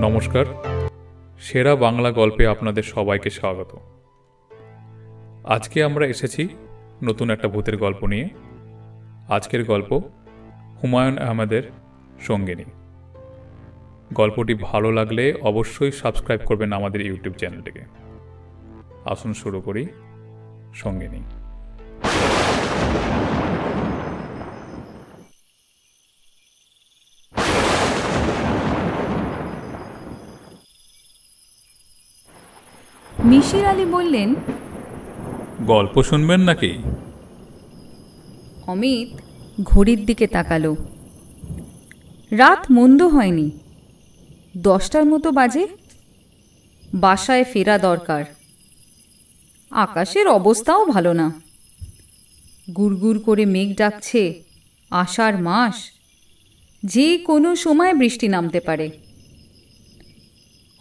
নমস্কার, সেরা বাংলা গল্পে আপনাদের সবাইকে স্বাগত। আজকে আমরা এসেছি নতুন একটা ভূতের গল্প নিয়ে। আজকের গল্প হুমায়ুন আহমেদের সঙ্গিনী। গল্পটি ভালো লাগলে অবশ্যই সাবস্ক্রাইব করবেন আমাদের ইউটিউব চ্যানেলটিকে। আসুন শুরু করি সঙ্গিনী। মিশির আলী বললেন, গল্প শুনবেন নাকি? অমিত ঘড়ির দিকে তাকালো। রাত মন্দ হয়নি, 10টার মতো বাজে। বাসায় ফেরা দরকার। আকাশের অবস্থাও ভালো না, গুড়গুড় করে মেঘ ডাকছে। আষাঢ় মাস, যে কোনো সময় বৃষ্টি নামতে পারে।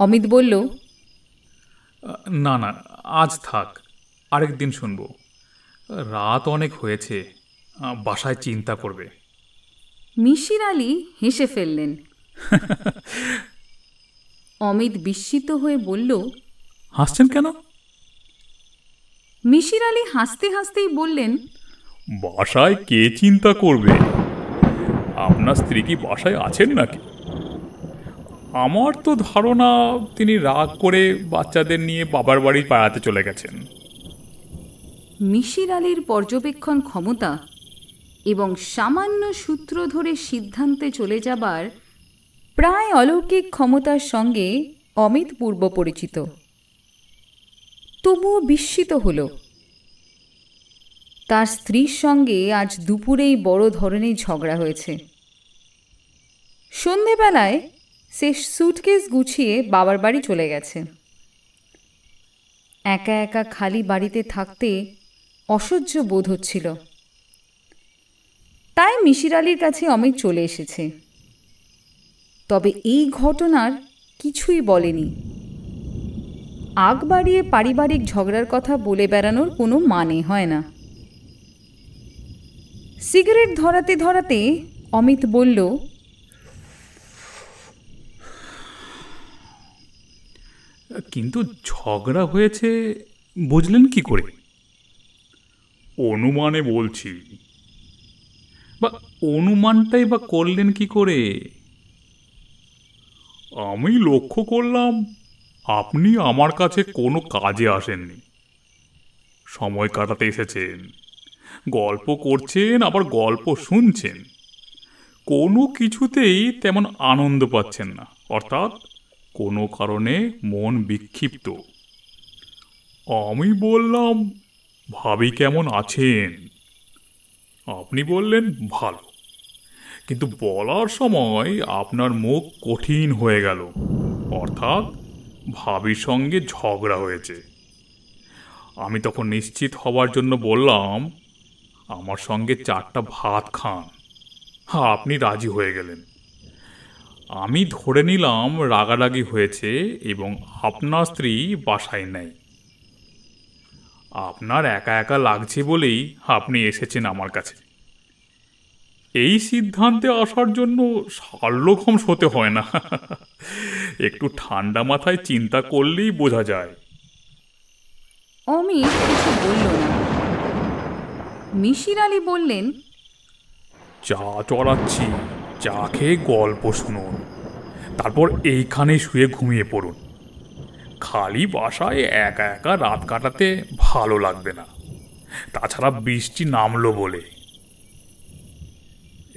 অমিত বলল, না না, আজ থাক, আরেকদিন শুনবো। রাত অনেক হয়েছে, বাসায় চিন্তা করবে। মিশির আলী হেসে ফেললেন। অমিত বিস্মিত হয়ে বলল, হাসছেন কেন? মিশির আলী হাসতে হাসতেই বললেন, বাসায় কে চিন্তা করবে? আপনার স্ত্রী কি বাসায় আছেন নাকি? আমার তো ধারণা তিনি রাগ করে বাচ্চাদের নিয়ে বাবার বাড়ি পাড়াতে চলে গেছেন। মিশির আলীর পর্যবেক্ষণ ক্ষমতা এবং সামান্য সূত্র ধরে সিদ্ধান্তে চলে যাবার প্রায় অলৌকিক ক্ষমতার সঙ্গে অমিত পূর্ব পরিচিত। তবুও বিস্মিত হল। তার স্ত্রীর সঙ্গে আজ দুপুরেই বড় ধরনের ঝগড়া হয়েছে। সন্ধেবেলায় সে স্যুটকেস গুছিয়ে বাবার বাড়ি চলে গেছে। একা একা খালি বাড়িতে থাকতে অসহ্য বোধ হচ্ছিল। তাই মিশির আলীর কাছে অমিত চলে এসেছে। তবে এই ঘটনার কিছুই বলেনি। আগ বাড়িয়ে পারিবারিক ঝগড়ার কথা বলে বেড়ানোর কোনো মানে হয় না। সিগারেট ধরাতে ধরাতে অমিত বলল, কিন্তু ঝগড়া হয়েছে বুঝলেন কি করে? অনুমানে বলছি। বা অনুমানটাই বা করলেন কি করে? আমি লক্ষ্য করলাম আপনি আমার কাছে কোনো কাজে আসেননি, সময় কাটাতে এসেছেন, গল্প করছেন, আবার গল্প শুনছেন। কোনো কিছুতেই তেমন আনন্দ পাচ্ছেন না, অর্থাৎ কোনো কারণে মন বিক্ষিপ্ত। আমি বললাম, ভাবি কেমন আছেন? আপনি বললেন ভালো, কিন্তু বলার সময় আপনার মুখ কঠিন হয়ে গেল, অর্থাৎ ভাবির সঙ্গে ঝগড়া হয়েছে। আমি তখন নিশ্চিত হবার জন্য বললাম, আমার সঙ্গে 4টা ভাত খান। হ্যাঁ, আপনি রাজি হয়ে গেলেন। আমি ধরে নিলাম রাগারাগি হয়েছে এবং আপনার স্ত্রী বাসায় নেই। আপনার একা একা লাগছে বলেই আপনি এসেছেন আমার কাছে। এই সিদ্ধান্তে আসার জন্য শার্লক হতে হয় না। একটু ঠান্ডা মাথায় চিন্তা করলেই বোঝা যায়। অমিত কিছু বলল না। মিশির আলী বললেন, চা চড়াচ্ছি, চা খেয়ে গল্প শুনুন, তারপর এইখানেই শুয়ে ঘুমিয়ে পড়ুন। খালি বাসায় একা একা রাত কাটাতে ভালো লাগবে না, তাছাড়া বৃষ্টি নামলো বলে।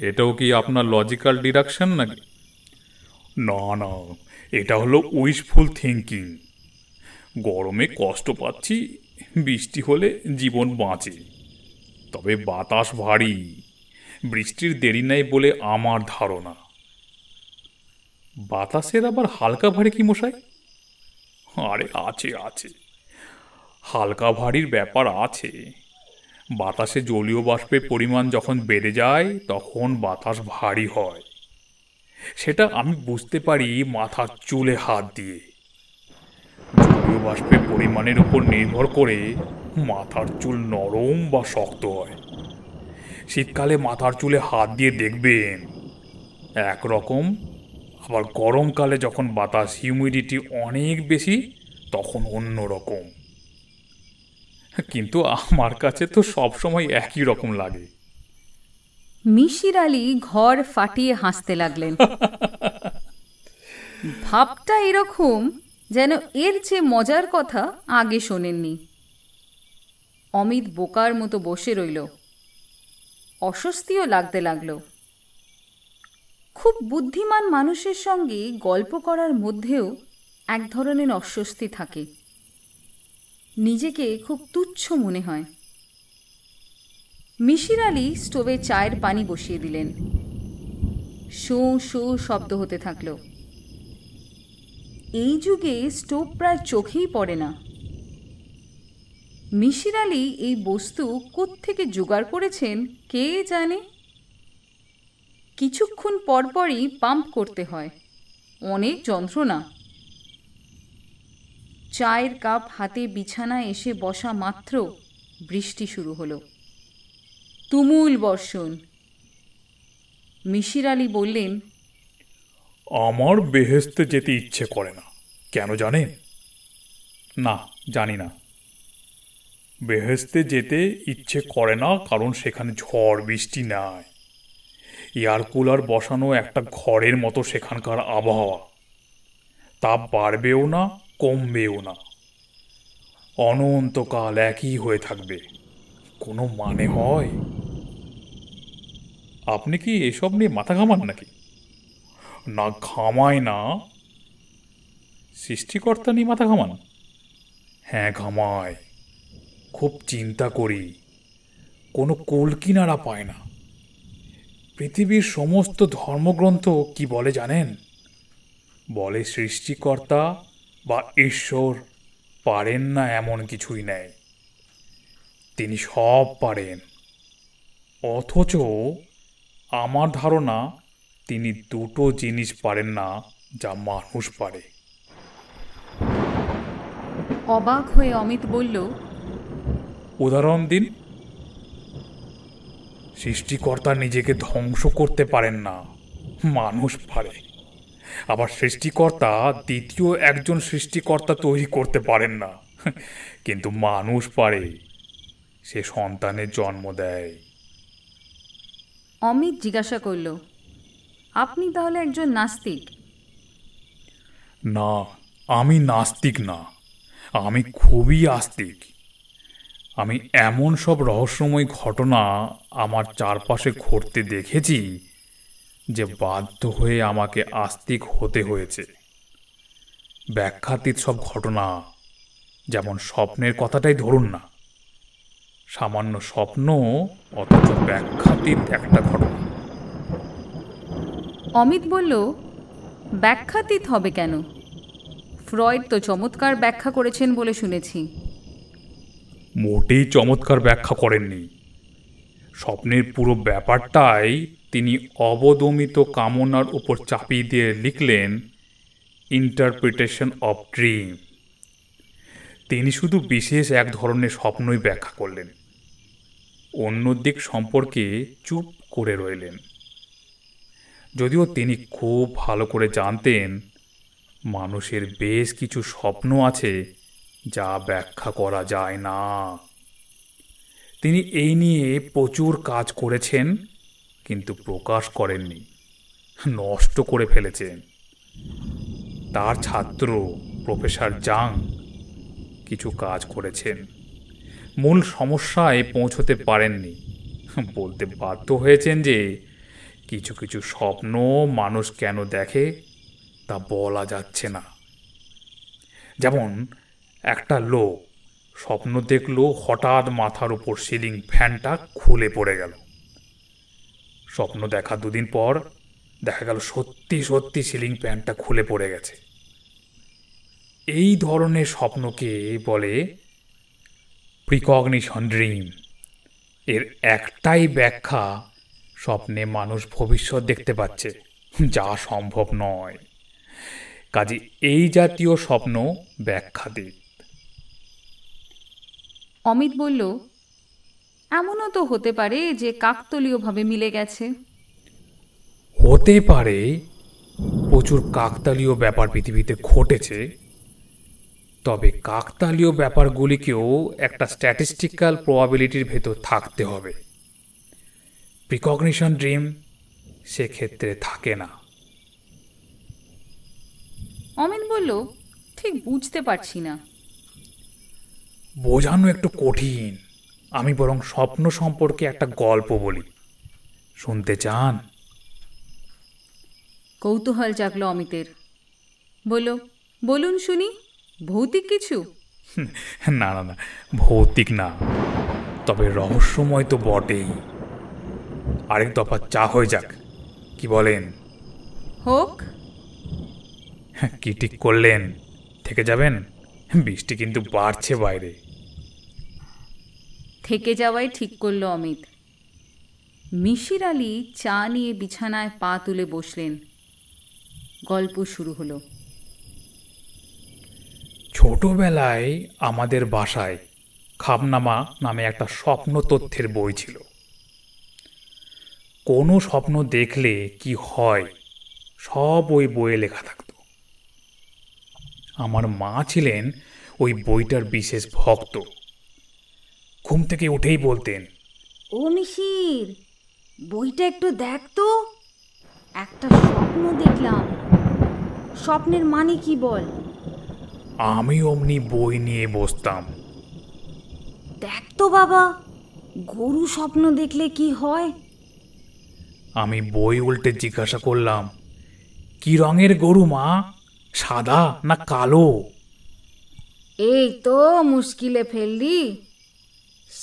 এটাও কি আপনার লজিক্যাল ডিডাকশন নাকি? না না, এটা হলো উইশফুল থিঙ্কিং। গরমে কষ্ট পাচ্ছি, বৃষ্টি হলে জীবন বাঁচে। তবে বাতাস ভারী, বৃষ্টির দেরি নাই বলে আমার ধারণা। বাতাসের আবার হালকা ভারী কি মশাই? আরে আছে আছে, হালকা ভারীর ব্যাপার আছে। বাতাসে জলীয় বাষ্পের পরিমাণ যখন বেড়ে যায় তখন বাতাস ভারী হয়। সেটা আমি বুঝতে পারি মাথার চুলে হাত দিয়ে। জলীয় বাষ্পের পরিমাণের উপর নির্ভর করে মাথার চুল নরম বা শক্ত হয়। শীতকালে মাথার চুলে হাত দিয়ে দেখবেন একরকম, আবার গরমকালে যখন বাতাস হিউমিডিটি অনেক বেশি তখন অন্য রকম। কিন্তু আমার কাছে তো সবসময় একই রকম লাগে। মিশির আলি ঘর ফাটিয়ে হাসতে লাগলেন। ভাবটা এরকম যেন এর চেয়ে মজার কথা আগে শোনেননি। অমিত বোকার মতো বসে রইল। অস্বস্তিও লাগতে লাগলো। খুব বুদ্ধিমান মানুষের সঙ্গে গল্প করার মধ্যেও এক ধরনের অস্বস্তি থাকে। নিজেকে খুব তুচ্ছ মনে হয়। মিশির আলি স্টোভে চায়ের পানি বসিয়ে দিলেন। শো শো শব্দ হতে থাকল। এই যুগে স্টোভ প্রায় চোখেই পড়ে না। মিশির আলি এই বস্তু কোত্থেকে জোগাড় করেছেন কে জানে। কিছুক্ষণ পরপরই পাম্প করতে হয়, অনেক যন্ত্রণা। চায়ের কাপ হাতে বিছানায় এসে বসা মাত্র বৃষ্টি শুরু হলো। তুমুল বর্ষণ। মিশির আলি বললেন, আমার বেহেশতে যেতে ইচ্ছে করে না। কেন জানেন? না, জানি না। বেহেশতে যেতে ইচ্ছে করে না কারণ সেখানে ঝড় বৃষ্টি নাই। এয়ার কুলার বসানো একটা ঘরের মতো সেখানকার আবহাওয়া। তাপ বাড়বেও না, কমবেও না, অনন্তকাল একই হয়ে থাকবে। কোনো মানে হয়? আপনি কি এসব নিয়ে মাথা ঘামান নাকি? না, ঘামায় না। সৃষ্টিকর্তা নিয়ে মাথা ঘামান? হ্যাঁ, ঘামায়। খুব চিন্তা করি, কোনো কুল কিনারা পায় না। পৃথিবীর সমস্ত ধর্মগ্রন্থ কি বলে জানেন? বলে সৃষ্টিকর্তা বা ঈশ্বর পারেন না এমন কিছুই নেই। তিনি সব পারেন। অথচ আমার ধারণা তিনি দুটো জিনিস পারেন না যা মানুষ পারে। অবাক হয়ে অমিত বলল, উদাহরণ দিন। সৃষ্টিকর্তা নিজেকে ধ্বংস করতে পারেন না, মানুষ পারে। আবার সৃষ্টিকর্তা দ্বিতীয় একজন সৃষ্টিকর্তা তৈরি করতে পারেন না, কিন্তু মানুষ পারে। সে সন্তানের জন্ম দেয়। অমিত জিজ্ঞাসা করল, আপনি তাহলে একজন নাস্তিক? না, আমি নাস্তিক না, আমি খুবই আস্তিক। আমি এমন সব রহস্যময় ঘটনা আমার চারপাশে ঘটতে দেখেছি যে বাধ্য হয়ে আমাকে আস্তিক হতে হয়েছে। ব্যাখ্যাতীত সব ঘটনা, যেমন স্বপ্নের কথাটাই ধরুন না। সামান্য স্বপ্ন, অথচ ব্যাখ্যাতীত একটা ঘটনা। অমিত বলল, ব্যাখ্যাতীত হবে কেন? ফ্রয়েড তো চমৎকার ব্যাখ্যা করেছেন বলে শুনেছি। মোটেই চমৎকার ব্যাখ্যা করেননি। স্বপ্নের পুরো ব্যাপারটাই তিনি অবদমিত কামনার উপর চাপিয়ে দিয়ে লিখলেন ইন্টারপ্রিটেশন অফ ড্রিম। তিনি শুধু বিশেষ এক ধরনের স্বপ্নই ব্যাখ্যা করলেন, অন্য দিক সম্পর্কে চুপ করে রইলেন। যদিও তিনি খুব ভালো করে জানতেন মানুষের বেশ কিছু স্বপ্ন আছে যা ব্যাখ্যা করা যায় না। তিনি এই নিয়ে প্রচুর কাজ করেছেন, কিন্তু প্রকাশ করেননি, নষ্ট করে ফেলেছেন। তার ছাত্র প্রফেসর জাং কিছু কাজ করেছেন, মূল সমস্যায় পৌঁছতে পারেননি। বলতে বাধ্য হয়েছেন যে কিছু কিছু স্বপ্ন মানুষ কেন দেখে তা বলা যাচ্ছে না। যেমন একটা লোক স্বপ্ন দেখলো হঠাৎ মাথার উপর সিলিং ফ্যানটা খুলে পড়ে গেল। স্বপ্ন দেখা দুদিন পর দেখা গেল সত্যি সত্যি সিলিং ফ্যানটা খুলে পড়ে গেছে। এই ধরনের স্বপ্নকে বলে প্রিকগনিশন ড্রিম। এর একটাই ব্যাখ্যা, স্বপ্নে মানুষ ভবিষ্যৎ দেখতে পাচ্ছে, যা সম্ভব নয়। কাজে এই জাতীয় স্বপ্ন ব্যাখ্যাতীত। অমিত বলল, এমনও তো হতে পারে যে কাকতালীয়ভাবে মিলে গেছে। হতে পারে, প্রচুর কাকতালীয় ব্যাপার পৃথিবীতে ঘটেছে, তবে কাকতালীয় ব্যাপারগুলিকেও একটা স্ট্যাটিস্টিক্যাল প্রবাবিলিটির ভেতর থাকতে হবে। প্রিকগনিশন ড্রিম সেক্ষেত্রে থাকে না। অমিত বলল, ঠিক বুঝতে পারছি না। বোঝানো একটু কঠিন। আমি বরং স্বপ্ন সম্পর্কে একটা গল্প বলি, শুনতে চান? কৌতূহল জাগলো অমিতের। বলুন শুনি, ভৌতিক কিছু? না না না, ভৌতিক না, তবে রহস্যময় তো বটেই। আরেক দফা চা হয়ে যাক, কি বলেন? হোক। কি ঠিক করলেন, থেকে যাবেন? বৃষ্টি কিন্তু বাড়ছে বাইরে। থেকে যাওয়াই ঠিক করলো অমিত। মিশির আলি চা নিয়ে বিছানায় পা তুলে বসলেন। গল্প শুরু হলো। ছোটবেলায় আমাদের বাসায় খাবনামা নামে একটা স্বপ্ন তথ্যের বই ছিল। কোনো স্বপ্ন দেখলে কি হয় সব ওই বইয়ে লেখা থাকত। আমার মা ছিলেন ওই বইটার বিশেষ ভক্ত। ঘুম থেকে উঠেই বলতেন, ও মিশির, বইটা একটু দেখ তো, একটা স্বপ্ন দেখলাম, স্বপ্নের মানে কি বল। আমি অমনি বই নিয়ে বসতাম। দেখ তো বাবা, গরু স্বপ্ন দেখলে কি হয়? আমি বই উল্টে জিজ্ঞাসা করলাম, কি রঙের গরু মা, সাদা না কালো? এই তো মুশকিলে ফেললি,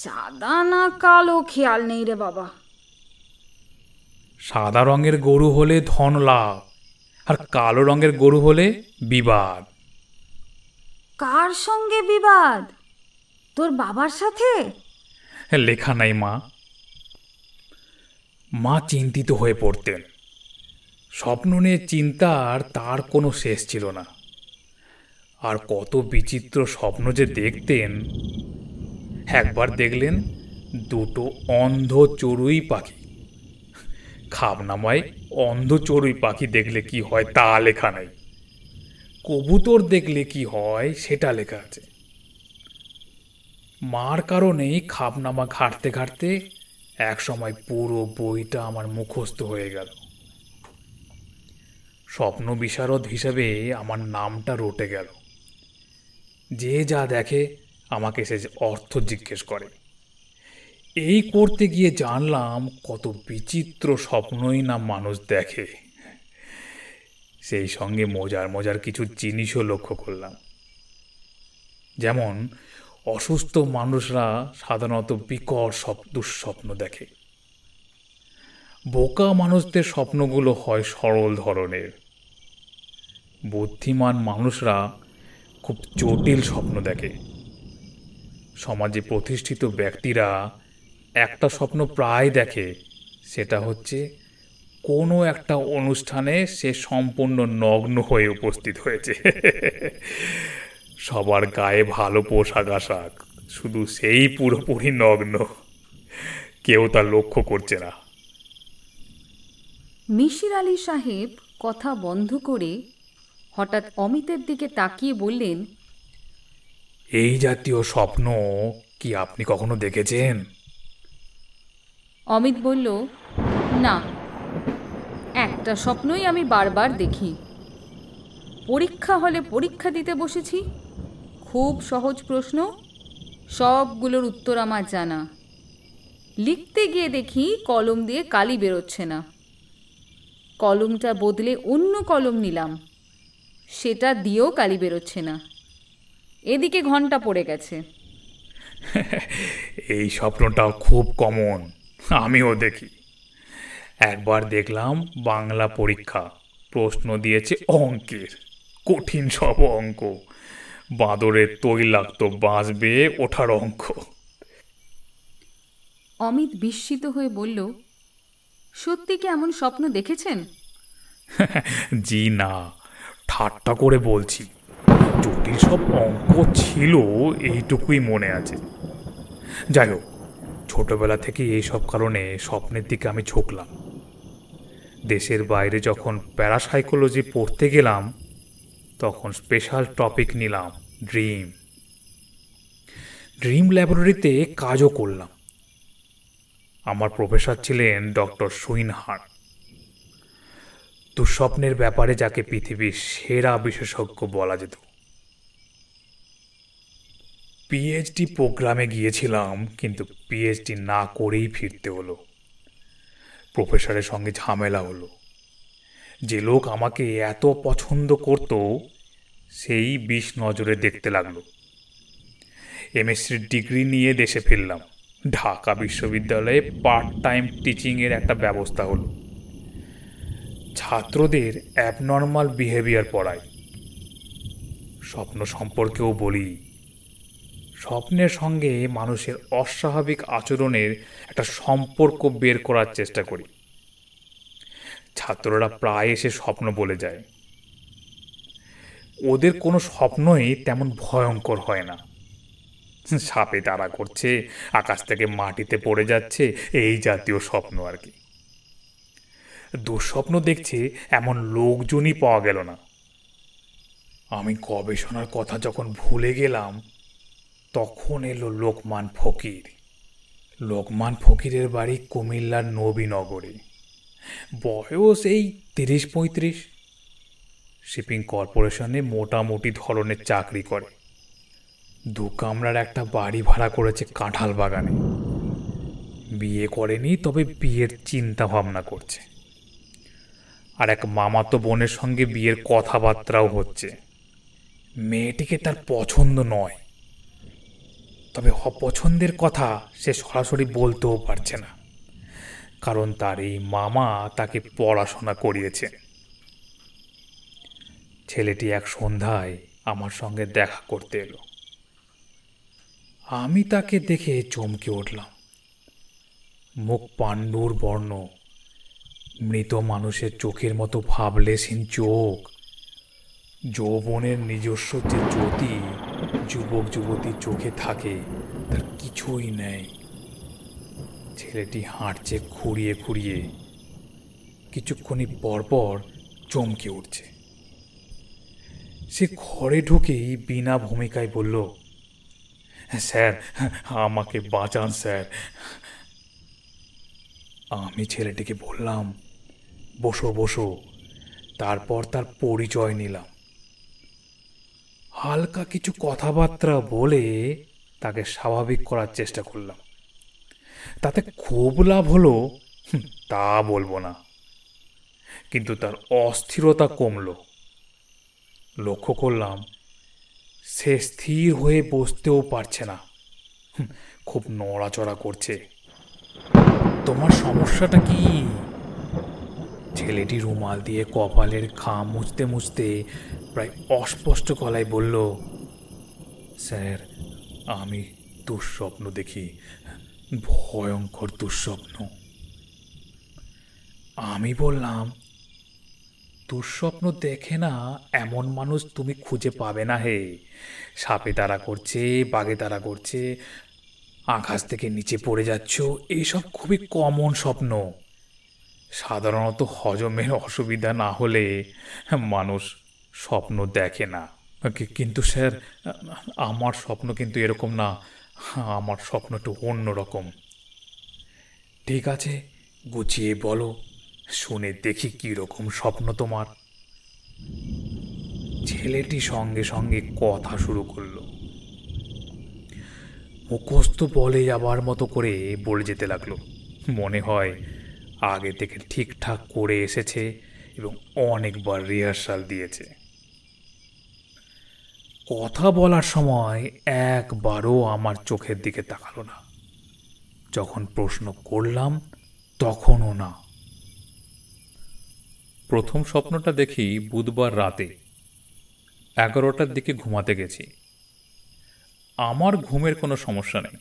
সাদা না কালো খেয়াল নেই রে বাবা। সাদা রঙের গরু হলে ধন লাভ, আর কালো রঙের গরু হলে বিবাদ। কার সঙ্গে বিবাদ? তোর বাবার সাথে? লেখা নাই মা। মা চিন্তিত হয়ে পড়তেন। স্বপ্ন নিয়ে চিন্তার তার কোনো শেষ ছিল না। আর কত বিচিত্র স্বপ্ন যে দেখতেন। একবার দেখলেন দুটো অন্ধ চড়ুই পাখি। খাবনামায় অন্ধ চড়ুই পাখি দেখলে কি হয় তা লেখা নাই, কবুতর দেখলে কি হয় সেটা লেখা আছে। মার কারণেই খাবনামা ঘাঁটতে ঘাঁটতে এক সময় পুরো বইটা আমার মুখস্থ হয়ে গেল। স্বপ্ন বিশারদ হিসেবে আমার নামটা রটে গেল। যে যা দেখে আমাকে সে অর্থ জিজ্ঞেস করে। এই করতে গিয়ে জানলাম কত বিচিত্র স্বপ্নই না মানুষ দেখে। সেই সঙ্গে মজার মজার কিছু জিনিসও লক্ষ্য করলাম। যেমন অসুস্থ মানুষরা সাধারণত বিকট দুঃস্বপ্ন দেখে। বোকা মানুষদের স্বপ্নগুলো হয় সরল ধরনের। বুদ্ধিমান মানুষরা খুব জটিল স্বপ্ন দেখে। সমাজে প্রতিষ্ঠিত ব্যক্তিরা একটা স্বপ্ন প্রায় দেখে, সেটা হচ্ছে কোনো একটা অনুষ্ঠানে সে সম্পূর্ণ নগ্ন হয়ে উপস্থিত হয়েছে। সবার গায়ে ভালো পোশাক আশাক, শুধু সেই পুরোপুরি নগ্ন, কেউ তা লক্ষ্য করছে না। মিশির আলি সাহেব কথা বন্ধ করে হঠাৎ অমিতের দিকে তাকিয়ে বললেন, এই জাতীয় স্বপ্ন কি আপনি কখনো দেখেছেন? অমিত বলল, না, একটা স্বপ্নই আমি বারবার দেখি। পরীক্ষা হলে পরীক্ষা দিতে বসেছি, খুব সহজ প্রশ্ন, সবগুলোর উত্তর আমার জানা। লিখতে গিয়ে দেখি কলম দিয়ে কালি বেরোচ্ছে না। কলমটা বদলে অন্য কলম নিলাম, সেটা দিয়েও কালি বেরোচ্ছে না। এদিকে ঘন্টা পড়ে গেছে। এই স্বপ্নটাও খুব কমন, আমিও দেখি। একবার দেখলাম বাংলা পরীক্ষা, প্রশ্ন দিয়েছে অঙ্কের, কঠিন সব অঙ্ক, বাঁদরের তৈলাক্ত বাঁশ বেয়ে ওঠার অঙ্ক। অমিত বিস্মিত হয়ে বলল, সত্যি কি এমন স্বপ্ন দেখেছেন? জি না, ঠাট্টা করে বলছি। জটিল সব অঙ্ক ছিল এইটুকুই মনে আছে। যাই হোক, ছোটবেলা থেকে এইসব কারণে স্বপ্নের দিকে আমি ঝুঁকলাম। দেশের বাইরে যখন প্যারাসাইকোলজি পড়তে গেলাম তখন স্পেশাল টপিক নিলাম ড্রিম। ড্রিম ল্যাবরেটরিতে কাজও করলাম। আমার প্রফেসর ছিলেন ডক্টর সুইনহার্ট, দুঃস্বপ্নের ব্যাপারে যাকে পৃথিবীর সেরা বিশেষজ্ঞ বলা যেত। পিএইচডি প্রোগ্রামে গিয়েছিলাম, কিন্তু পিএইচডি না করেই ফিরতে হলো। প্রফেসরের সঙ্গে ঝামেলা হলো। যে লোক আমাকে এত পছন্দ করত সেই বিষ নজরে দেখতে লাগলো। এমএসসির ডিগ্রি নিয়ে দেশে ফিরলাম। ঢাকা বিশ্ববিদ্যালয়ে পার্ট টাইম টিচিংয়ের একটা ব্যবস্থা হলো। ছাত্রদের অ্যাবনর্মাল বিহেভিয়ার পড়াই। স্বপ্ন সম্পর্কেও বলি। স্বপ্নের সঙ্গে মানুষের অস্বাভাবিক আচরণের একটা সম্পর্ক বের করার চেষ্টা করি। ছাত্ররা প্রায় এসে স্বপ্ন বলে যায়। ওদের কোনো স্বপ্নই তেমন ভয়ঙ্কর হয় না। সাপে তাড়া করছে, আকাশ থেকে মাটিতে পড়ে যাচ্ছে, এই জাতীয় স্বপ্ন আর কি। দুঃস্বপ্ন দেখছে এমন লোকজনই পাওয়া গেল না। আমি গবেষণার কথা যখন ভুলে গেলাম তখন এলো লোকমান ফকির। লোকমান ফকিরের বাড়ি কুমিল্লার নবীনগরে। বয়স এই ৩০-৩৫। শিপিং কর্পোরেশনে মোটামুটি ধরনের চাকরি করে। ২ কামরার একটা বাড়ি ভাড়া করেছে কাঁঠাল বাগানে। বিয়ে করেনি, তবে বিয়ের চিন্তা ভাবনা করছে। আর এক মামাতো বোনের সঙ্গে বিয়ের কথাবার্তাও হচ্ছে। মেয়েটিকে তার পছন্দ নয়, তবে অপছন্দের কথা সে সরাসরি বলতেও পারছে না, কারণ তার এই মামা তাকে পড়াশোনা করিয়েছে। ছেলেটি এক সন্ধ্যায় আমার সঙ্গে দেখা করতে এলো। আমি তাকে দেখে চমকে উঠলাম। মুখ পাণ্ডুর বর্ণ, মৃত মানুষের চোখের মতো ভাবলেশহীন চোখ, যৌবনের নিজস্ব যে জ্যোতি যুবক যুবতীর চোখে থাকে তার কিছুই নেই। ছেলেটি হাঁটছে খুঁড়িয়ে খুঁড়িয়ে, কিছুক্ষণই পরপর চমকে উঠছে। সে ঘরে ঢুকেই বিনা ভূমিকায় বলল, স্যার আমাকে বাঁচান স্যার। আমি ছেলেটিকে বললাম, বসো বসো। তারপর তার পরিচয় নিলাম। হালকা কিছু কথাবার্তা বলে তাকে স্বাভাবিক করার চেষ্টা করলাম। তাতে খুব লাভ হলো তা বলবো না, কিন্তু তার অস্থিরতা কমলো। লক্ষ্য করলাম সে স্থির হয়ে বসতেও পারছে না, খুব নড়াচড়া করছে। তোমার সমস্যাটা কি? ছেলেটি রুমাল দিয়ে কপালের ঘাম মুছতে মুছতে প্রায় অস্পষ্ট গলায় বলল, স্যার আমি দুঃস্বপ্ন দেখি, ভয়ঙ্কর দুঃস্বপ্ন। আমি বললাম, দুঃস্বপ্ন দেখে না এমন মানুষ তুমি খুঁজে পাবে না হে। সাপে তাড়া করছে, বাঘে তাড়া করছে, আকাশ থেকে নিচে পড়ে যাচ্ছ, এইসব খুবই কমন স্বপ্ন। সাধারণত হজমের অসুবিধা না হলে মানুষ স্বপ্ন দেখে না। কিন্তু স্যার আমার স্বপ্ন কিন্তু এরকম না, আমার স্বপ্ন একটু অন্যরকম। ঠিক আছে, গুছিয়ে বলো, শুনে দেখি কীরকম স্বপ্ন তোমার। ছেলেটি সঙ্গে সঙ্গে কথা শুরু করলো। মুখস্থ বলে যাবার মতো করে বলে যেতে লাগলো। মনে হয় আগে থেকে ঠিকঠাক করে এসেছে এবং অনেকবার রিহার্সাল দিয়েছে। কথা বলার সময় একবারও আমার চোখের দিকে তাকালো না। যখন প্রশ্ন করলাম তখনও না। প্রথম স্বপ্নটা দেখি বুধবার রাতে 11টার দিকে ঘুমাতে গেছি। আমার ঘুমের কোনো সমস্যা নেই,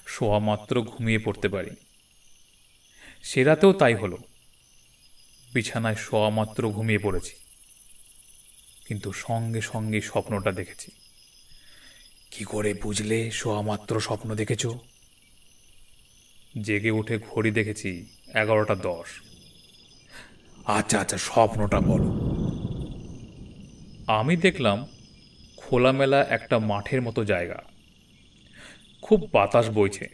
শোয়া মাত্র ঘুমিয়ে পড়তে পারি। সে রাতেও তাই হলো। বিছানায় শোয়া মাত্র ঘুমিয়ে পড়েছি, কিন্তু সঙ্গে সঙ্গে স্বপ্নটা দেখেছি। কি করে বুঝলে শোয়া মাত্র স্বপ্ন দেখেছ? জেগে উঠে ঘড়ি দেখেছি 11টা 10। আচ্ছা আচ্ছা, স্বপ্নটা বলো। আমি দেখলাম খোলামেলা একটা মাঠের মতো জায়গা, খুব বাতাস বইছে,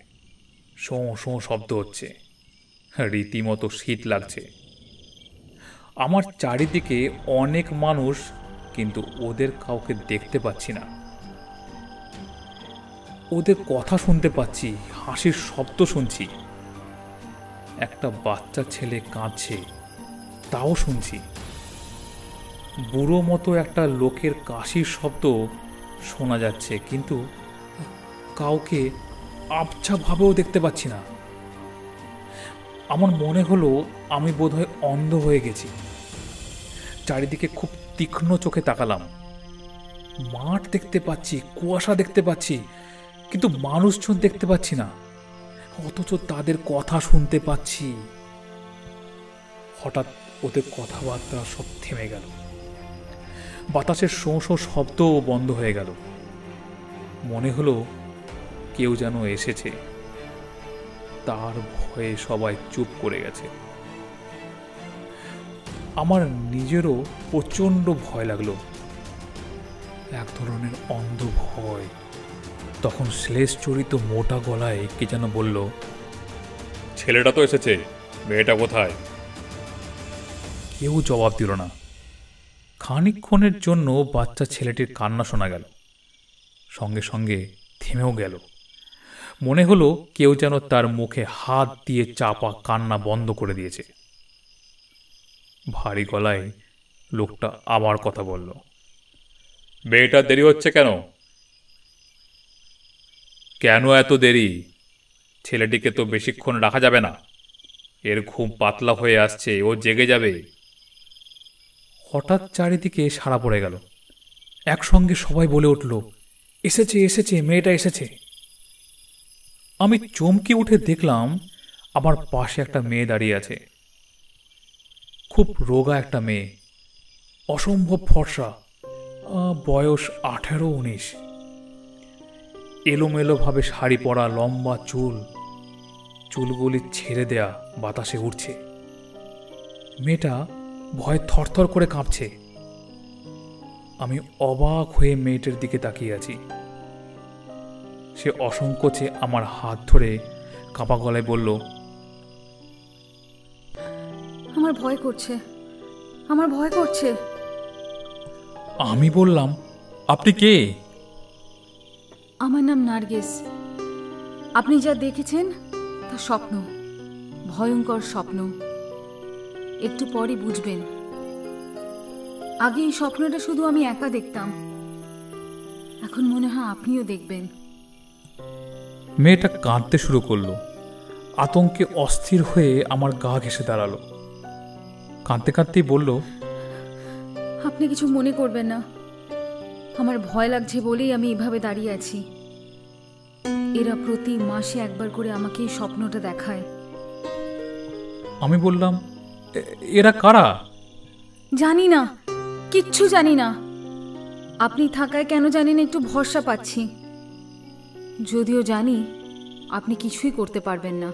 শোঁ শোঁ শব্দ হচ্ছে, রীতিমতো শীত লাগছে। আমার চারিদিকে অনেক মানুষ, কিন্তু ওদের কাউকে দেখতে পাচ্ছি না। ওদের কথা শুনতে পাচ্ছি, হাসির শব্দ শুনছি, একটা বাচ্চা ছেলে কাঁদছে তাও শুনছি, বুড়ো মতো একটা লোকের কাশির শব্দ শোনা যাচ্ছে, কিন্তু কাউকে আবছাভাবেও দেখতে পাচ্ছি না। আমার মনে হলো আমি বোধহয় অন্ধ হয়ে গেছি। চারিদিকে খুব তীক্ষ্ণ চোখে তাকালাম। মাঠ দেখতে পাচ্ছি, কুয়াশা দেখতে পাচ্ছি, কিন্তু মানুষজন দেখতে পাচ্ছি না, অথচ তাদের কথা শুনতে পাচ্ছি। হঠাৎ ওদের কথাবার্তা সব থেমে গেল, বাতাসের শোঁ শোঁ শব্দও বন্ধ হয়ে গেল। মনে হলো কেউ যেন এসেছে, তার ভয়ে সবাই চুপ করে গেছে। আমার নিজেরও প্রচণ্ড ভয় লাগলো, এক ধরনের অন্ধ ভয়। তখন শ্লেষচরিত মোটা গলায় কে যেন বলল, ছেলেটা তো এসেছে, মেয়েটা কোথায়? কেউ জবাব দিল না। খানিকক্ষণের জন্য বাচ্চা ছেলেটির কান্না শোনা গেল, সঙ্গে সঙ্গে থেমেও গেল। মনে হলো কেউ যেন তার মুখে হাত দিয়ে চাপা কান্না বন্ধ করে দিয়েছে। ভারী গলায় লোকটা আবার কথা বলল, মেয়েটা দেরি হচ্ছে কেন? কেন এত দেরি? ছেলেটিকে তো বেশিক্ষণ রাখা যাবে না, এর ঘুম পাতলা হয়ে আসছে, ও জেগে যাবে। হঠাৎ চারিদিকে সাড়া পড়ে গেল, একসঙ্গে সবাই বলে উঠল, এসেছে এসেছে, মেয়েটা এসেছে। আমি চমকে উঠে দেখলাম আমার পাশে একটা মেয়ে দাঁড়িয়ে আছে, খুব রোগা একটা মেয়ে, অসম্ভব ফর্সা, বয়স 18-19। এলোমেলোভাবে শাড়ি পরা, লম্বা চুল, চুলগুলি ছেড়ে দেয়া বাতাসে উঠছে। মেয়েটা ভয়ে থরথর করে কাঁপছে। আমি অবাক হয়ে মেয়েটার দিকে তাকিয়ে আছি। সে অসংকোচে আমার হাত ধরে কাঁপা গলায় বলল, আমার ভয় করছে, আমার ভয় করছে। আমি বললাম, আপনি কে? আমার নাম নার্গিস। আপনি যা দেখেছেন তা স্বপ্ন, ভয়ঙ্কর স্বপ্ন। একটু পরই বুঝবেন। আগে এই স্বপ্নটা শুধু আমি একা দেখতাম, এখন মনে হয় আপনিও দেখবেন। মেয়েটা কাঁদতে শুরু করলো, আতঙ্কে অস্থির হয়ে আমার গা ঘেঁষে দাঁড়ালো। কাঁদতে কাঁদতেই বলল, আপনি কিছু মনে করবেন না, আমার ভয় লাগছে বলেই আমি এভাবে দাঁড়িয়ে আছি। এরা প্রতি মাসে একবার করে আমাকে এই স্বপ্নটা দেখায়। আমি বললাম, এরা কারা? জানি না, কিচ্ছু জানি না। আপনি থাকায় কেন জানি না একটু ভরসা পাচ্ছি, যদিও জানি আপনি কিছুই করতে পারবেন না।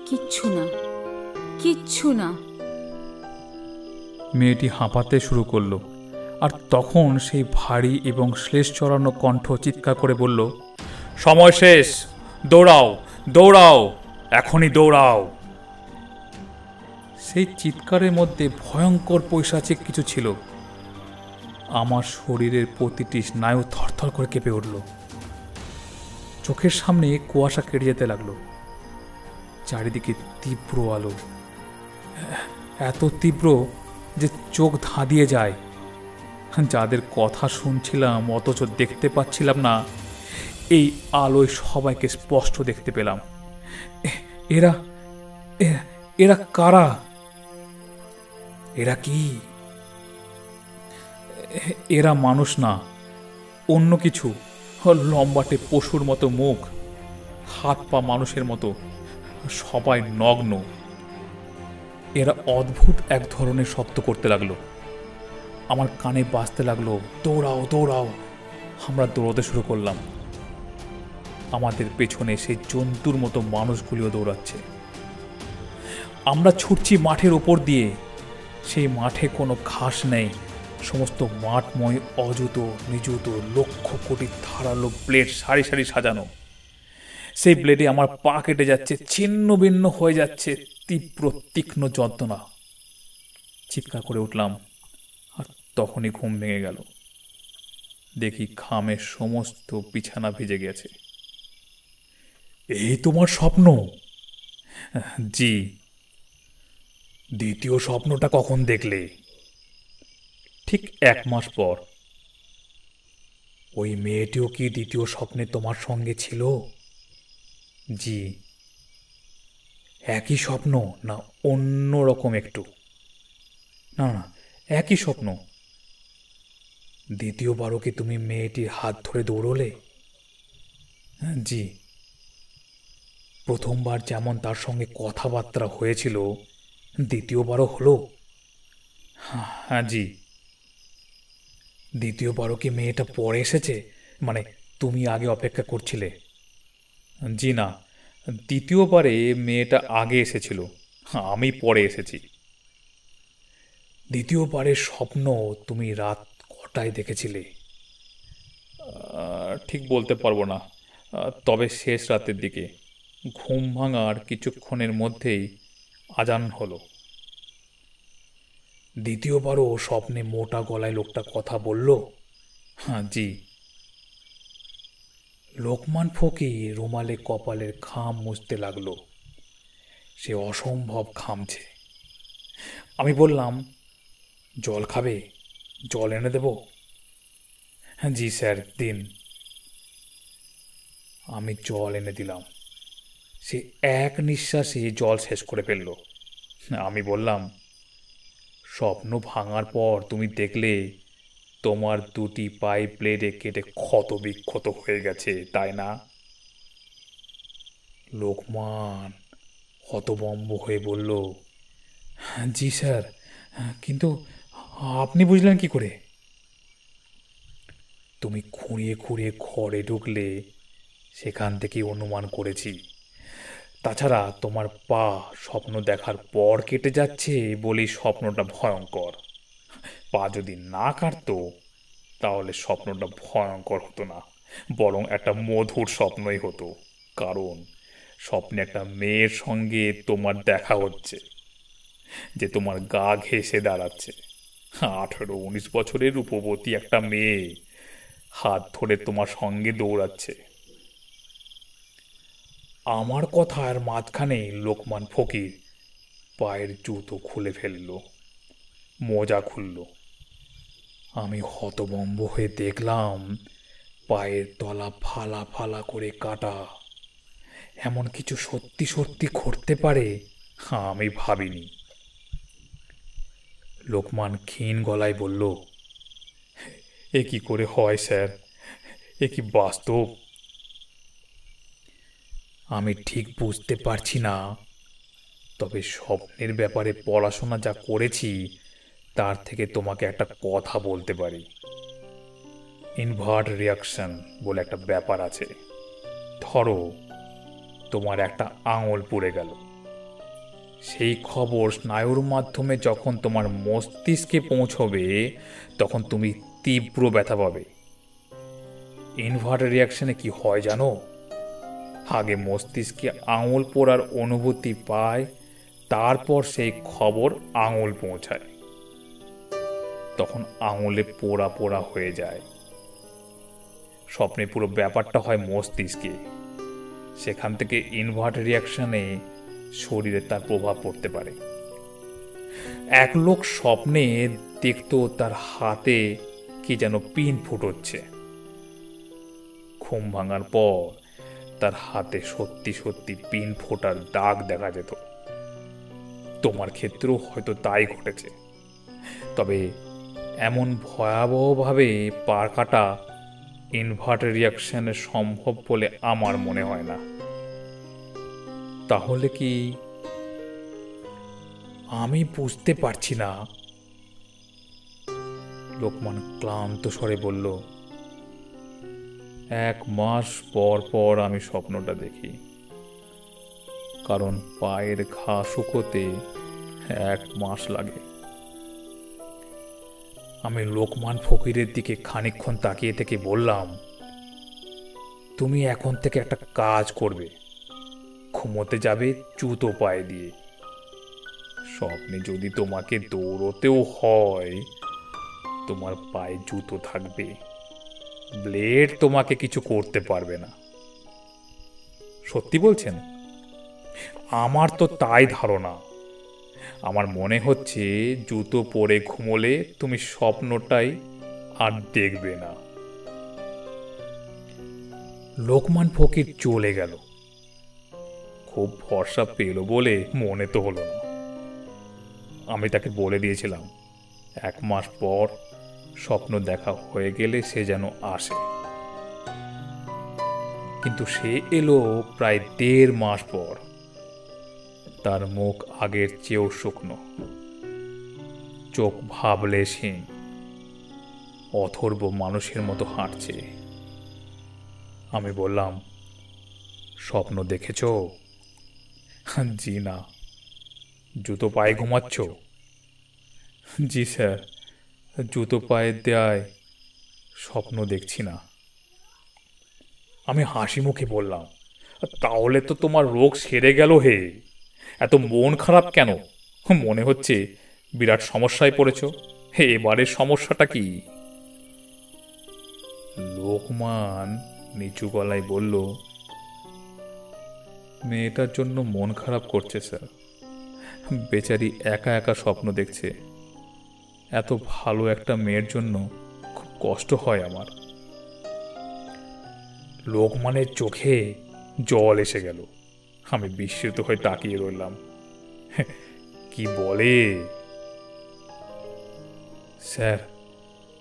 কিচ্ছু না, কিচ্ছু না। মেয়েটি হাঁপাতে শুরু করলো, আর তখন সেই ভারী এবং শ্লেষ চড়ানো কণ্ঠ চিৎকার করে বলল, সময় শেষ, দৌড়াও দৌড়াও, এখনই দৌড়াও। সেই চিৎকারের মধ্যে ভয়ঙ্কর পৈশাচিক কিছু ছিল। আমার শরীরের প্রতিটি স্নায়ু থরথর করে কেঁপে উঠল। চোখের সামনে কুয়াশা কেটে যেতে লাগলো, চারিদিকে তীব্র আলো, এত তীব্র যে চোখ ধাঁধিয়ে যায়। যাদের কথা শুনছিলাম অথচ দেখতে পাচ্ছিলাম না, এই আলোয় সবাইকে স্পষ্ট দেখতে পেলাম। এরা এরা কারা? এরা কি? এরা মানুষ না, অন্য কিছু। লম্বাটে পশুর মতো মুখ, হাত পা মানুষের মতো, সবাই নগ্ন। এরা অদ্ভুত এক ধরনের শব্দ করতে লাগলো, আমার কানে বাজতে লাগলো, দৌড়াও দৌড়াও। আমরা দৌড়াতে শুরু করলাম। আমাদের পেছনে সেই জন্তুর মতো মানুষগুলিও দৌড়াচ্ছে। আমরা ছুটছি মাঠের ওপর দিয়ে, সেই মাঠে কোনো ঘাস নেই, সমস্ত মাঠময় অজুতো নিজুতো লক্ষ কোটি ধারালো ব্লেড সারি সারি সাজানো। সেই ব্লেডে আমার পা কেটে যাচ্ছে, ছিন্ন ভিন্ন হয়ে যাচ্ছে, তীব্র তীক্ষ্ণ যন্ত্রণা। চিৎকার করে উঠলাম, আর তখনই ঘুম ভেঙে গেল। দেখি ঘামে সমস্ত বিছানা ভিজে গেছে। এই তোমার স্বপ্ন? জি। দ্বিতীয় স্বপ্নটা কখন দেখলে? ঠিক 1 মাস পর। ওই মেয়েটিও কি দ্বিতীয় স্বপ্নে তোমার সঙ্গে ছিল? জি। একই স্বপ্ন না অন্য রকম একটু? না না, একই স্বপ্ন। দ্বিতীয়বারও কি তুমি মেয়েটির হাত ধরে দৌড়লে? জি। প্রথমবার যেমন তার সঙ্গে কথাবার্তা হয়েছিল, দ্বিতীয়বারও হলো? হ্যাঁ জি। দ্বিতীয়বারও কি মেয়েটা পরে এসেছে, মানে তুমি আগে অপেক্ষা করছিলে? জি না, দ্বিতীয়বারে মেয়েটা আগে এসেছিল, আমি পরে এসেছি। দ্বিতীয়বারের স্বপ্ন তুমি রাত কটায় দেখেছিলে? ঠিক বলতে পারবো না, তবে শেষ রাতের দিকে। ঘুম ভাঙার কিছুক্ষণের মধ্যেই আজান হলো। দ্বিতীয়বারও স্বপ্নে মোটা গলায় লোকটা কথা বলল? হ্যাঁ জি। লোকমান ফকির রুমালে কপালের ঘাম মুছতে লাগলো। সে অসম্ভব ঘামছে। আমি বললাম, জল খাবে? জল এনে দেব? হ্যাঁ জি স্যার, দিন। আমি জল এনে দিলাম। সে এক নিঃশ্বাসে জল শেষ করে ফেলল। আমি বললাম, স্বপ্ন ভাঙার পর তুমি দেখলে তোমার দুটি পায়ে ব্লেডে কেটে ক্ষত বিক্ষত হয়ে গেছে, তাই না? লোকমান হতভম্ব হয়ে বলল, জি স্যার, কিন্তু আপনি বুঝলেন কি করে? তুমি খুঁড়িয়ে খুঁড়িয়ে ঘরে ঢুকলে, সেখান থেকেই অনুমান করেছি। তাছাড়া তোমার পা স্বপ্ন দেখার পর কেটে যাচ্ছে বলেই স্বপ্নটা ভয়ঙ্কর। পা যদি না কাটতো তাহলে স্বপ্নটা ভয়ঙ্কর হতো না, বরং একটা মধুর স্বপ্নই হতো। কারণ স্বপ্নে একটা মেয়ের সঙ্গে তোমার দেখা হচ্ছে, যে তোমার গা ঘেঁষে দাঁড়াচ্ছে। 18-19 বছরের রূপবতী একটা মেয়ে হাত ধরে তোমার সঙ্গে দৌড়াচ্ছে। আমার কথার মাঝখানে লোকমান ফকির পায়ের জুতো খুলে ফেলল, মোজা খুলল। আমি হতভম্ব হয়ে দেখলাম পায়ের তলা ফালা ফালা করে কাটা। এমন কিছু সত্যি সত্যি ঘটতে পারে আমি ভাবিনি। লোকমান ক্ষীণ গলায় বলল, এ কি করে হয় স্যার? এ কি বাস্তব? আমি ঠিক বুঝতে পারছি না, তবে স্বপ্নের ব্যাপারে পড়াশোনা যা করেছি তার থেকে তোমাকে একটা কথা বলতে পারি। ইনভার্ট রিয়াকশন বলে একটা ব্যাপার আছে। ধরো তোমার একটা আঙুল পুড়ে গেল, সেই খবর স্নায়ুর মাধ্যমে যখন তোমার মস্তিষ্কে পৌঁছবে তখন তুমি তীব্র ব্যথা পাবে। ইনভার্ট রিয়াকশনে কি হয় জানো? আগে মস্তিষ্কে আঙুল পোড়ার অনুভূতি পায়, তারপর সেই খবর আঙুল পৌঁছায়, তখন আঙুলে পোড়া পোড়া হয়ে যায়। স্বপ্নে পুরো ব্যাপারটা হয় মস্তিষ্কে, সেখান থেকে ইনভার্ট রিয়াকশনে শরীরে তার প্রভাব পড়তে পারে। এক লোক স্বপ্নে দেখতো তার হাতে কি যেন পিন ফুটোচ্ছে। ঘুম ভাঙার পর তার হাতে সত্যি সত্যি পিন ফোটার দাগ দেখা যেত। তোমার ক্ষেত্রেও হয়তো তাই ঘটেছে, তবে এমন ভয়াবহভাবে পা কাটা ইনভার্ট রিয়াকশনে সম্ভব বলে আমার মনে হয় না। তাহলে কি? আমি বুঝতে পারছি না, লোকমান ক্লান্ত স্বরে বলল। 1 মাস পর পর আমি স্বপ্নটা দেখি, কারণ পায়ের ঘা শুকোতে 1 মাস লাগে। আমি লোকমান ফকিরের দিকে খানিকক্ষণ তাকিয়ে থেকে বললাম, তুমি এখন থেকে একটা কাজ করবে, ঘুমোতে যাবে জুতো পায়ে দিয়ে। স্বপ্নে যদি তোমাকে দৌড়তেও হয়, তোমার পায়ে জুতো থাকবে, ব্লেড তোমাকে কিছু করতে পারবে না। সত্যি বলছেন? আমার তো তাই ধারণা। আমার মনে হচ্ছে জুতো পরে ঘুমোলে তুমি স্বপ্নটাই আর দেখবে না। লোকমান ফকির চলে গেল। খুব ভরসা পেল বলে মনে তো হলো না। আমি তাকে বলে দিয়েছিলাম 1 মাস পর স্বপ্ন দেখা হয়ে গেলে সে যেন আসে। কিন্তু সে এলো প্রায় 1.5 মাস পর। তার মুখ আগের চেয়েও শুকনো, চোখ ভাবলেশহীন, অথর্ব মানুষের মতো হাঁটছে। আমি বললাম, স্বপ্ন দেখেছ? জি না। জুতো পায়ে ঘুমাচ্ছ? জি স্যার, জুতো পায়ে দেয় স্বপ্ন দেখছি না। আমি হাসি মুখে বললাম, তাহলে তো তোমার রোগ সেরে গেল হে। এত মন খারাপ কেন? মনে হচ্ছে বিরাট সমস্যায় পড়েছ। হে, এবারের সমস্যাটা কি? লোকমান নিচু গলায় বলল, মেয়েটার জন্য মন খারাপ করছে স্যার। বেচারি একা একা স্বপ্ন দেখছে। এত ভালো একটা মেয়ের জন্য খুব কষ্ট হয় আমার। লোকমানের চোখে জল এসে গেল। আমি বিস্মিত হয়ে তাকিয়ে রইলাম। কি বলে? স্যার,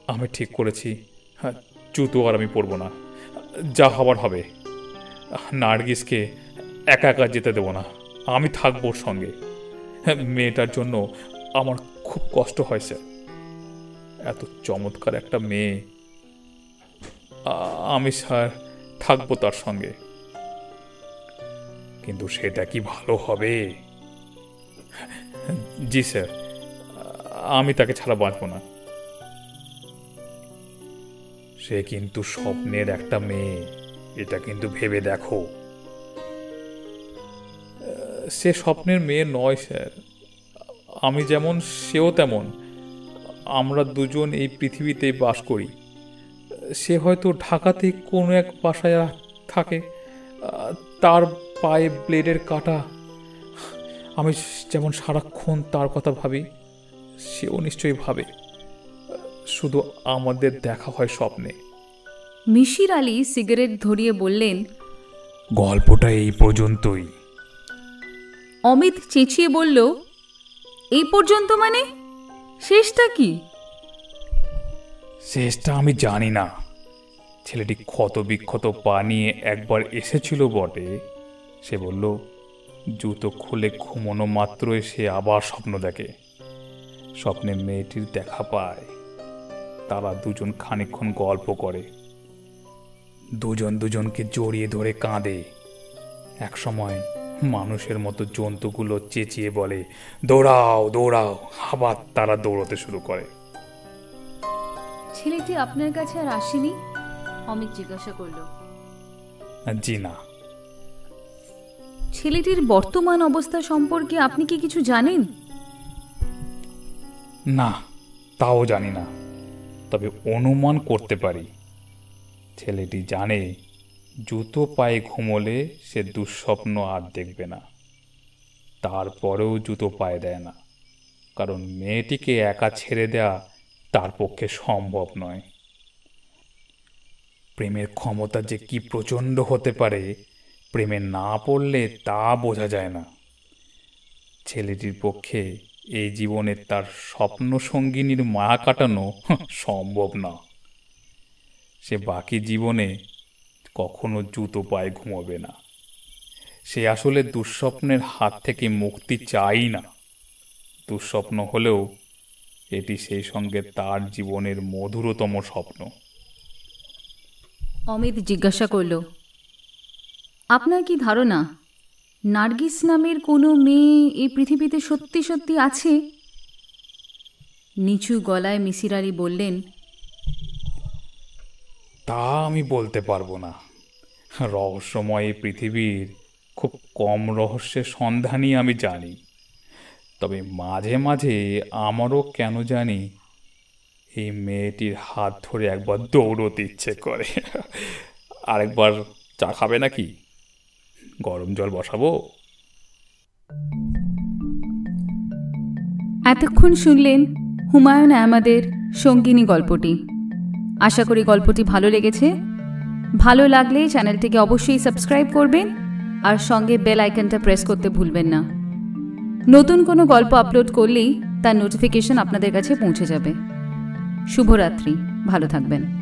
আমি ঠিক করেছি, জুতো আর আমি পরব না। যা হবার হবে। নার্গিসকে একা একা যেতে দেব না, আমি থাকবো ওর সঙ্গে। মেয়েটার জন্য আমার খুব কষ্ট হয় স্যার। এত চমৎকার একটা মেয়ে, আমি স্যার থাকবো তার সঙ্গে। কিন্তু সেটা কি ভালো হবে? জি স্যার, আমি তাকে ছাড়া বাঁচব না। সে কিন্তু স্বপ্নের একটা মেয়ে, এটা কিন্তু ভেবে দেখো। সে স্বপ্নের মেয়ে নয় স্যার। আমি যেমন, সেও তেমন। আমরা দুজন এই পৃথিবীতে বাস করি। সে হয়তো ঢাকাতে কোনো এক বাসায় থাকে, তার পায়ে ব্লেডের কাঁটা। আমি যেমন সারাক্ষণ তার কথা ভাবি, সেও নিশ্চয়ই ভাবে। শুধু আমাদের দেখা হয় স্বপ্নে। মিশির আলী সিগারেট ধরিয়ে বললেন, গল্পটা এই পর্যন্তই। অমিত চেঁচিয়ে বলল, এই পর্যন্ত মানে? শেষটা কি? শেষটা আমি জানি না। ছেলেটি ক্ষত বিক্ষত পা নিয়ে একবার এসেছিল বটে। সে বলল, জুতো খুলে ঘুমোনো মাত্রই সে আবার স্বপ্ন দেখে। স্বপ্নে মেয়েটির দেখা পায়। তারা দুজন খানিকক্ষণ গল্প করে, দুজন দুজনকে জড়িয়ে ধরে কাঁদে। একসময় মানুষের মতো জন্তুগুলো চেঁচিয়ে বলে, দৌড়াও দৌড়াও। আবার তারা দৌড়তে শুরু করে। ছেলেটি আপনার কাছে আর আসেনি? অমিত জিজ্ঞাসা করল। জি না। ছেলেটির বর্তমান অবস্থা সম্পর্কে আপনি কি কিছু জানেন? না, তাও জানি না। তবে অনুমান করতে পারি, ছেলেটি জানে জুতো পায়ে ঘুমোলে সে দুঃস্বপ্ন আর দেখবে না। তারপরেও জুতো পায়ে দেয় না, কারণ মেয়েটিকে একা ছেড়ে দেয়া তার পক্ষে সম্ভব নয়। প্রেমের ক্ষমতা যে কি প্রচণ্ড হতে পারে, প্রেমে না পড়লে তা বোঝা যায় না। ছেলেটির পক্ষে এই জীবনে তার স্বপ্ন সঙ্গিনীর মায়া কাটানো সম্ভব না। সে বাকি জীবনে কখনো জুতো পায়ে ঘুমোবে না। সে আসলে দুঃস্বপ্নের হাত থেকে মুক্তি চাই না। দুঃস্বপ্ন হলেও এটি সেই সঙ্গে তার জীবনের মধুরতম স্বপ্ন। অমিত জিজ্ঞাসা করল, আপনার কি ধারণা নার্গিস নামের কোনো মেয়ে এই পৃথিবীতে সত্যি সত্যি আছে? নিচু গলায় মিসির আলি বললেন, তা আমি বলতে পারবো না। রহস্যময় এই পৃথিবীর খুব কম রহস্যের সন্ধানই আমি জানি। তবে মাঝে মাঝে আমারও কেন জানি এই মেয়েটির হাত ধরে একবার দৌড়তে ইচ্ছে করে। আরেকবার চা খাবে নাকি? গরম জল বসাবো? এতক্ষণ শুনলেন হুমায়ুন আহমেদের সঙ্গিনী গল্পটি। আশা করি গল্পটি ভালো লেগেছে। ভালো লাগলে চ্যানেলটিকে অবশ্যই সাবস্ক্রাইব করবেন আর সঙ্গে বেল আইকনটা প্রেস করতে ভুলবেন না। নতুন কোনো গল্প আপলোড করলেই তার নোটিফিকেশন আপনাদের কাছে পৌঁছে যাবে। শুভরাত্রি, ভালো থাকবেন।